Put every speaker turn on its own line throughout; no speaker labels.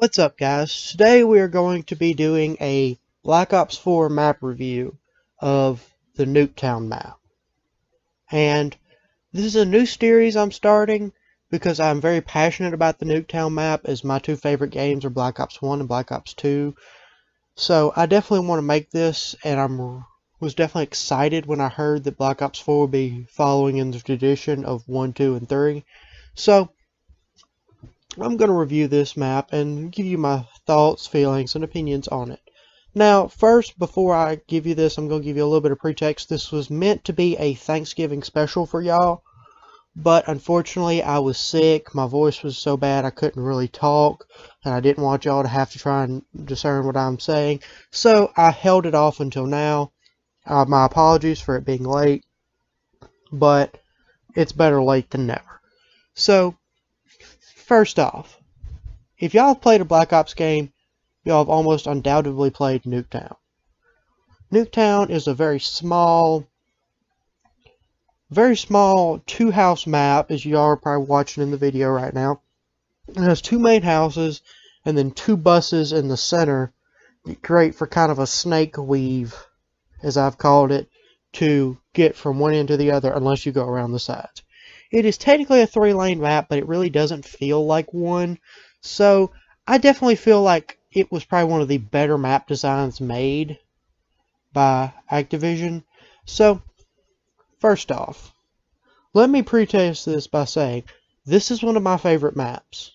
What's up, guys? Today we are going to be doing a Black Ops 4 map review of the Nuketown map. And this is a new series I'm starting because I'm very passionate about the Nuketown map, as my two favorite games are Black Ops 1 and Black Ops 2. So I definitely want to make this, and I was definitely excited when I heard that Black Ops 4 would be following in the tradition of 1, 2, and 3. So I'm going to review this map and give you my thoughts, feelings, and opinions on it. Now, first, before I give you this, I'm going to give you a little bit of pretext. This was meant to be a Thanksgiving special for y'all, but unfortunately I was sick. My voice was so bad I couldn't really talk, and I didn't want y'all to have to try and discern what I'm saying, so I held it off until now. My apologies for it being late, but it's better late than never. So, first off, if y'all have played a Black Ops game, y'all have almost undoubtedly played Nuketown. Nuketown is a very small two-house map, as y'all are probably watching in the video right now. It has two main houses and then two buses in the center that create for kind of a snake weave, as I've called it, to get from one end to the other unless you go around the sides. It is technically a 3-lane map, but it really doesn't feel like one. So I definitely feel like it was probably one of the better map designs made by Activision. So first off, let me preface this by saying this is one of my favorite maps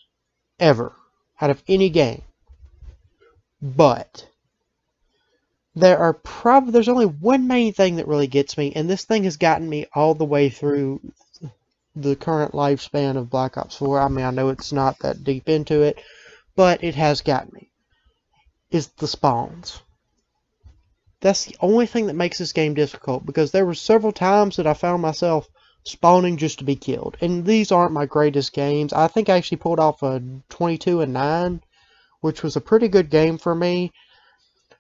ever out of any game. But there's only one main thing that really gets me, and this thing has gotten me all the way through the current lifespan of Black Ops 4. I mean, I know it's not that deep into it, but it has got me. Is the spawns. That's the only thing that makes this game difficult, because there were several times that I found myself spawning just to be killed. And these aren't my greatest games. I think I actually pulled off a 22-9, which was a pretty good game for me.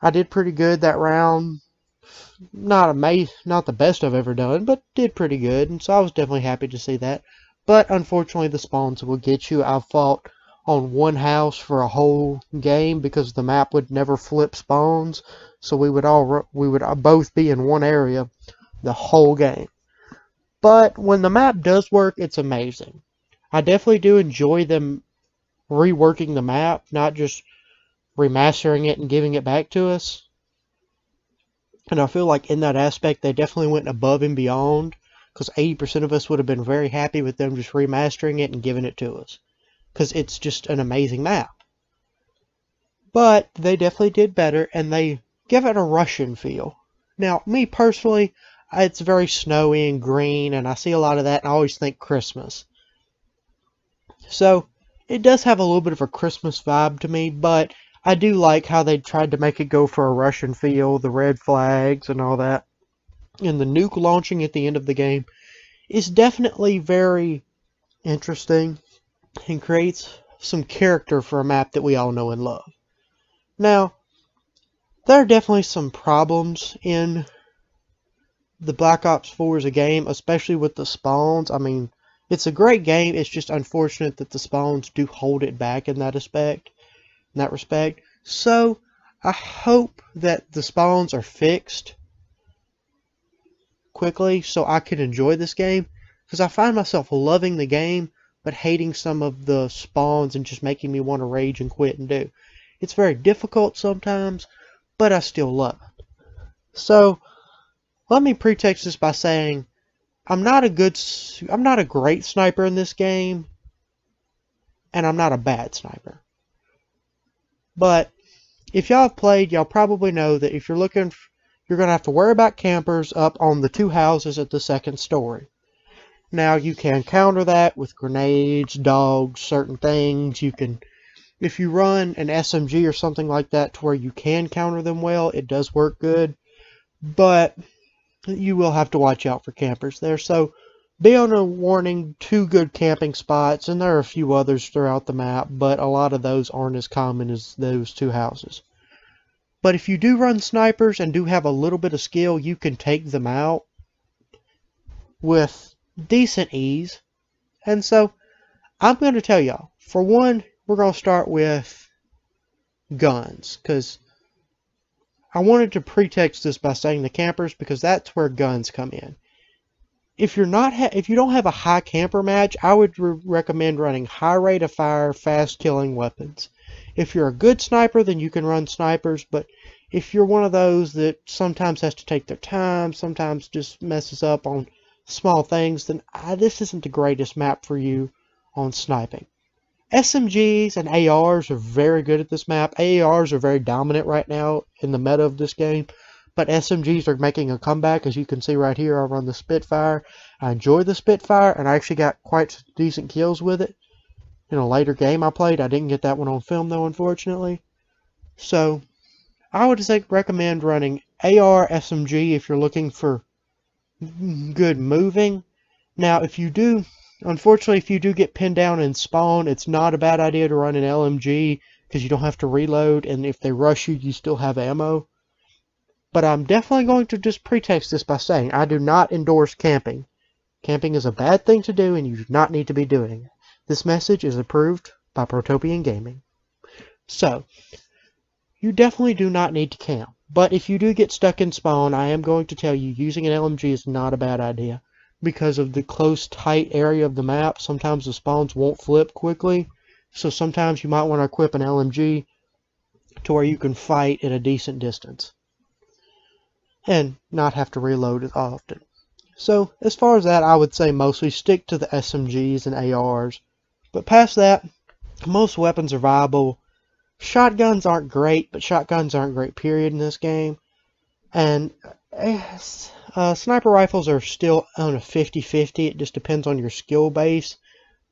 I did pretty good that round. Not the best I've ever done, but did pretty good, and so I was definitely happy to see that. But unfortunately, the spawns will get you. I've fought on one house for a whole game because the map would never flip spawns, so we would both be in one area the whole game. But when the map does work, it's amazing. I definitely do enjoy them reworking the map, not just remastering it and giving it back to us. And I feel like in that aspect, they definitely went above and beyond, because 80% of us would have been very happy with them just remastering it and giving it to us, because it's just an amazing map. But they definitely did better, and they give it a Russian feel. Now, me personally, it's very snowy and green, and I see a lot of that, and I always think Christmas. So, it does have a little bit of a Christmas vibe to me, but I do like how they tried to make it go for a Russian feel, the red flags and all that. And the nuke launching at the end of the game is definitely very interesting and creates some character for a map that we all know and love. Now, there are definitely some problems in the Black Ops 4 as a game, especially with the spawns. I mean, it's a great game, it's just unfortunate that the spawns do hold it back in that respect. So I hope that the spawns are fixed quickly so I can enjoy this game, because I find myself loving the game but hating some of the spawns and just making me want to rage and quit and do. It's very difficult sometimes, but I still love it. So let me pretext this by saying I'm not a great sniper in this game, and I'm not a bad sniper. But if y'all have played, y'all probably know that if you're looking, you're going to have to worry about campers up on the two houses at the second story. Now, you can counter that with grenades, dogs, certain things. You can, if you run an SMG or something like that to where you can counter them well, it does work good. But you will have to watch out for campers there. So be on a warning, 2 good camping spots, and there are a few others throughout the map, but a lot of those aren't as common as those 2 houses. But if you do run snipers and do have a little bit of skill, you can take them out with decent ease. And so I'm going to tell y'all, for one, we're going to start with guns, because I wanted to pretext this by saying the campers, because that's where guns come in. If you don't have a high camper match, I would recommend running high rate of fire, fast killing weapons. If you're a good sniper, then you can run snipers, but if you're one of those that sometimes has to take their time, sometimes just messes up on small things, then this isn't the greatest map for you on sniping. SMGs and ARs are very good at this map. ARs are very dominant right now in the meta of this game, but SMGs are making a comeback. As you can see right here, I run the Spitfire. I enjoy the Spitfire, and I actually got quite decent kills with it. In a later game I played, I didn't get that one on film though, unfortunately. So I would recommend running AR SMG if you're looking for good moving. Now, unfortunately, if you do get pinned down and spawn, it's not a bad idea to run an LMG because you don't have to reload, and if they rush you, you still have ammo. But I'm definitely going to just pretext this by saying I do not endorse camping. Camping is a bad thing to do, and you do not need to be doing it. This message is approved by Protopian Gaming. So, you definitely do not need to camp. But if you do get stuck in spawn, I am going to tell you using an LMG is not a bad idea. Because of the close, tight area of the map, sometimes the spawns won't flip quickly. So sometimes you might want to equip an LMG to where you can fight at a decent distance. And not have to reload as often. So, as far as that, I would say mostly stick to the SMGs and ARs. But past that, most weapons are viable. Shotguns aren't great, but shotguns aren't great period in this game. And sniper rifles are still on a 50-50. It just depends on your skill base.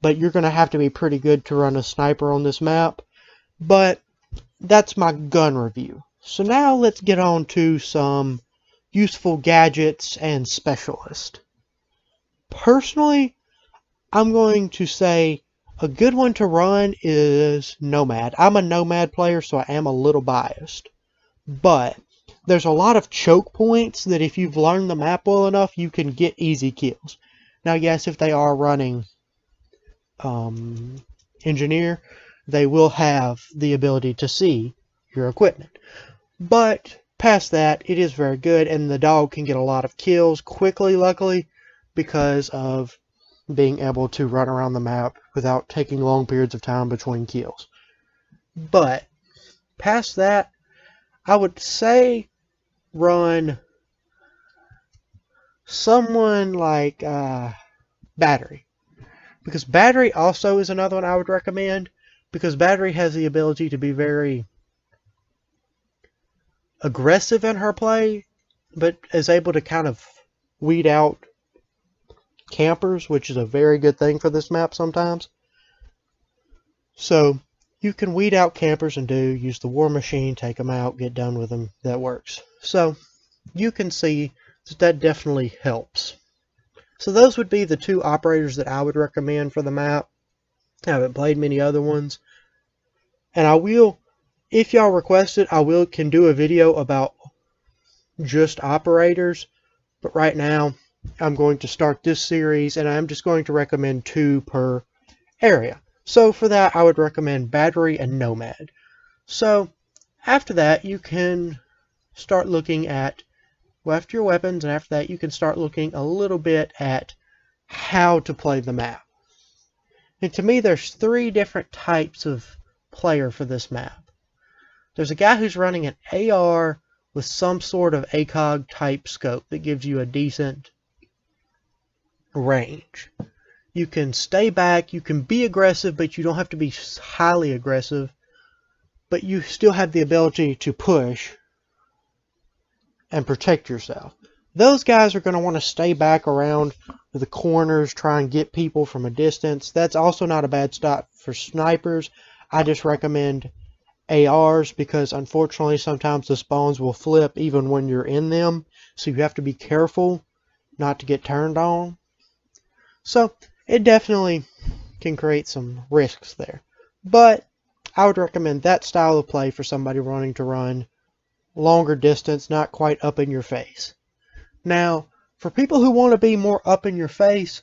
But you're going to have to be pretty good to run a sniper on this map. But that's my gun review. So now let's get on to some useful gadgets and specialists. Personally, I'm going to say a good one to run is Nomad. I'm a Nomad player, so I am a little biased. But there's a lot of choke points that if you've learned the map well enough, you can get easy kills. Now, yes, if they are running Engineer, they will have the ability to see your equipment. But past that, it is very good, and the dog can get a lot of kills quickly, luckily, because of being able to run around the map without taking long periods of time between kills. But past that, I would say run someone like Battery. Because Battery also is another one I would recommend, because Battery has the ability to be very aggressive in her play, but is able to kind of weed out campers, which is a very good thing for this map sometimes. So you can weed out campers and use the war machine, take them out, get done with them. That works. So you can see that definitely helps. So those would be the two operators that I would recommend for the map. I haven't played many other ones, and I will, if y'all request it, can do a video about just operators. But right now, I'm going to start this series, and I'm just going to recommend 2 per area. So for that, I would recommend Battery and Nomad. So after that, you can start looking at, after your weapons, and after that, you can start looking a little bit at how to play the map. And to me, there's 3 different types of player for this map. There's a guy who's running an AR with some sort of ACOG type scope that gives you a decent range. You can stay back, you can be aggressive, but you don't have to be highly aggressive. But you still have the ability to push and protect yourself. Those guys are going to want to stay back around the corners, try and get people from a distance. That's also not a bad stop for snipers. I just recommend ARs because unfortunately sometimes the spawns will flip even when you're in them. So you have to be careful not to get turned on. So it definitely can create some risks there. But I would recommend that style of play for somebody wanting to run longer distance, not quite up in your face. Now, for people who want to be more up in your face,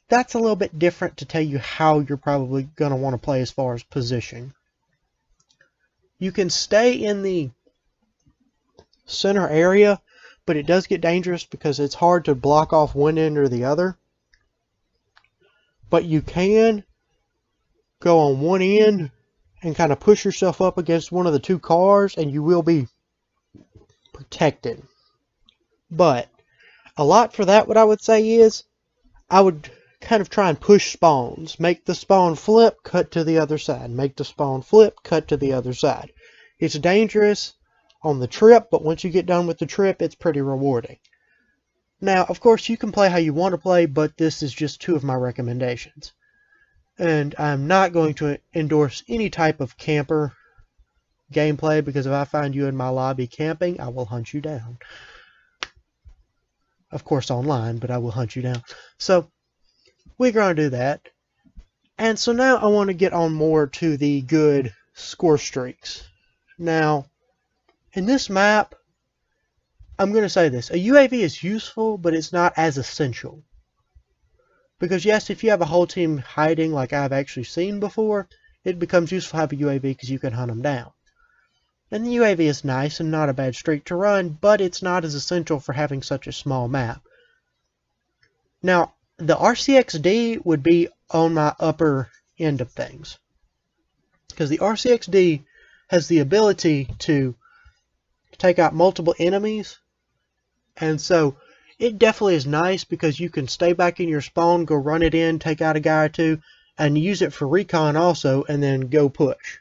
that's a little bit different to tell you how you're probably going to want to play as far as position. You can stay in the center area, but it does get dangerous because it's hard to block off one end or the other. But you can go on one end and kind of push yourself up against one of the two cars, and you will be protected. But a lot for that, what I would say is, I would kind of try and push spawns. Make the spawn flip, cut to the other side. Make the spawn flip, cut to the other side. It's dangerous on the trip, but once you get done with the trip, it's pretty rewarding. Now, of course, you can play how you want to play, but this is just two of my recommendations. And I'm not going to endorse any type of camper gameplay, because if I find you in my lobby camping, I will hunt you down. Of course online, but I will hunt you down. So, we're going to do that. And so now I want to get on more to the good score streaks. Now, in this map, I'm going to say this. A UAV is useful, but it's not as essential. Because yes, if you have a whole team hiding like I've actually seen before, it becomes useful to have a UAV because you can hunt them down. And the UAV is nice and not a bad streak to run, but it's not as essential for having such a small map. Now, the RCXD would be on my upper end of things. Because the RCXD has the ability to take out multiple enemies. And so, it definitely is nice because you can stay back in your spawn, go run it in, take out a guy or two, and use it for recon also, and then go push.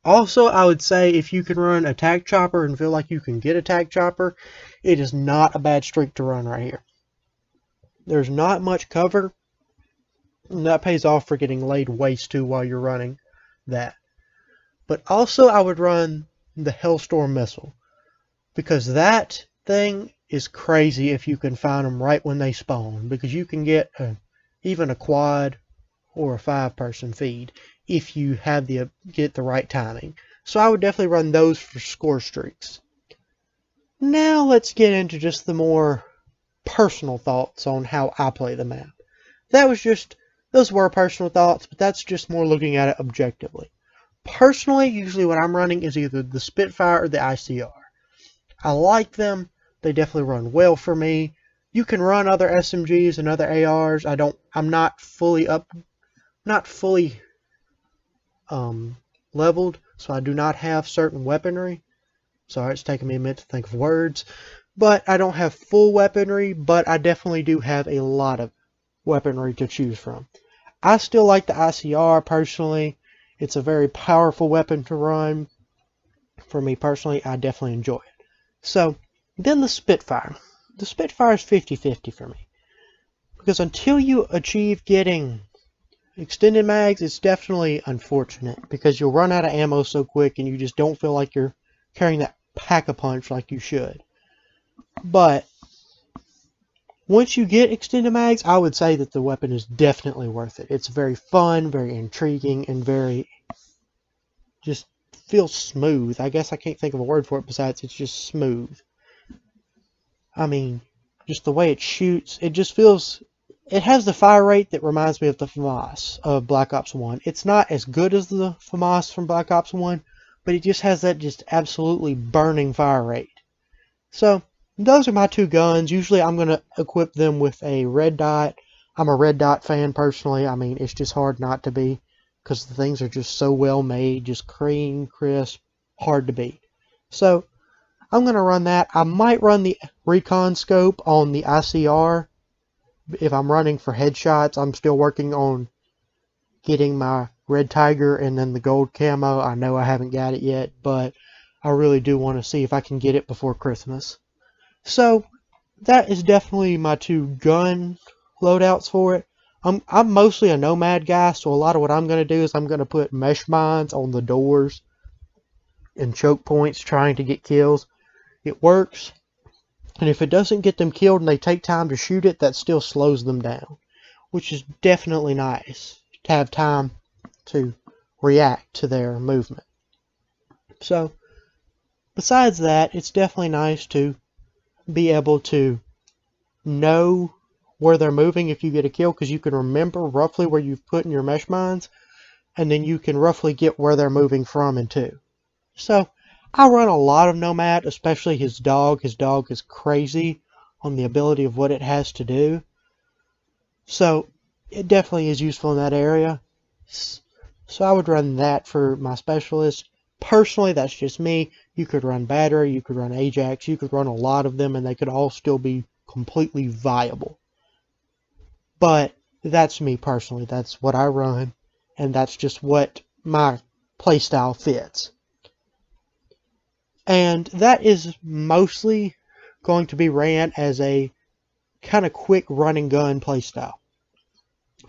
Also, I would say if you can run a tac chopper and feel like you can get a tac chopper, it is not a bad streak to run right here. There's not much cover, and that pays off for getting laid waste to while you're running that. But also, I would run the Hellstorm missile, because that thing is crazy if you can find them right when they spawn, because you can get even a quad or a 5-person feed if you have get the right timing. So I would definitely run those for score streaks. Now let's get into just the more personal thoughts on how I play the map. Those were personal thoughts, but that's just more looking at it objectively. Personally, usually what I'm running is either the Spitfire or the ICR. I like them. They definitely run well for me. You can run other SMGs and other ARs. I'm not fully leveled, so I do not have certain weaponry. Sorry, it's taking me a minute to think of words. But I don't have full weaponry, but I definitely do have a lot of weaponry to choose from. I still like the ICR personally. It's a very powerful weapon to run. For me personally, I definitely enjoy it. So, then the Spitfire. The Spitfire is 50-50 for me. Because until you achieve getting extended mags, it's definitely unfortunate. Because you'll run out of ammo so quick and you just don't feel like you're carrying that pack-a-punch like you should. But once you get extended mags, I would say that the weapon is definitely worth it. It's very fun, very intriguing, and very just feels smooth. I guess I can't think of a word for it besides it's just smooth. I mean, just the way it shoots, it just feels... It has the fire rate that reminds me of the FAMAS of Black Ops 1. It's not as good as the FAMAS from Black Ops 1, but it just has that just absolutely burning fire rate. So, those are my two guns. Usually I'm going to equip them with a red dot. I'm a red dot fan personally. I mean, it's just hard not to be, because the things are just so well made, just clean, crisp, hard to beat. So, I'm going to run that. I might run the recon scope on the ICR if I'm running for headshots. I'm still working on getting my red tiger and then the gold camo. I know I haven't got it yet, but I really do want to see if I can get it before Christmas. So, that is definitely my two gun loadouts for it. I'm mostly a nomad guy, so a lot of what I'm going to do is I'm going to put mesh mines on the doors and choke points trying to get kills. It works, and if it doesn't get them killed and they take time to shoot it, that still slows them down, which is definitely nice to have time to react to their movement. So, besides that, it's definitely nice to be able to know where they're moving if you get a kill, because you can remember roughly where you've put in your mesh mines. and then you can roughly get where they're moving from and to. So I run a lot of Nomad, especially his dog. His dog is crazy on the ability of what it has to do. So it definitely is useful in that area. So I would run that for my specialist. Personally, that's just me. You could run Battery, you could run Ajax, you could run a lot of them, and they could all still be completely viable. But that's me personally. That's what I run, and that's just what my playstyle fits. And that is mostly going to be ran as a kind of quick run and gun playstyle.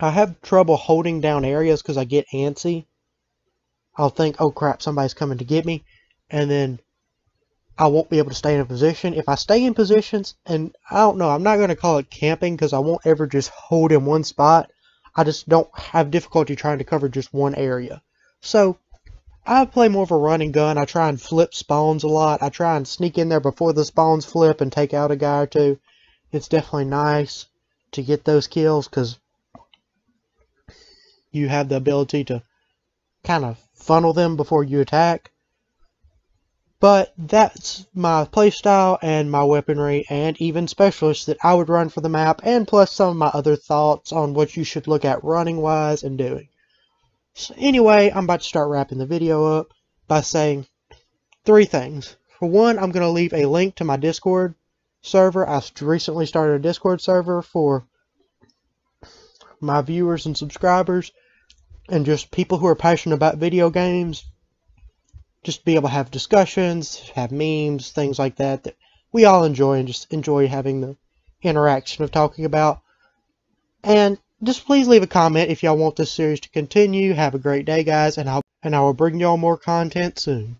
I have trouble holding down areas because I get antsy. I'll think, oh crap, somebody's coming to get me, and then I won't be able to stay in a position. If I stay in positions, and I don't know, I'm not going to call it camping because I won't ever just hold in one spot. I just don't have difficulty trying to cover just one area. So I play more of a run and gun. I try and flip spawns a lot. I try and sneak in there before the spawns flip and take out a guy or two. It's definitely nice to get those kills because you have the ability to kind of funnel them before you attack. But that's my playstyle and my weaponry and even specialists that I would run for the map, and plus some of my other thoughts on what you should look at running wise and doing. So anyway, I'm about to start wrapping the video up by saying 3 things. For one, I'm going to leave a link to my Discord server. I recently started a Discord server for my viewers and subscribers and just people who are passionate about video games. Just be able to have discussions, have memes, things like that that we all enjoy and just enjoy having the interaction of talking about. And just please leave a comment if y'all want this series to continue. Have a great day, guys, and I will bring y'all more content soon.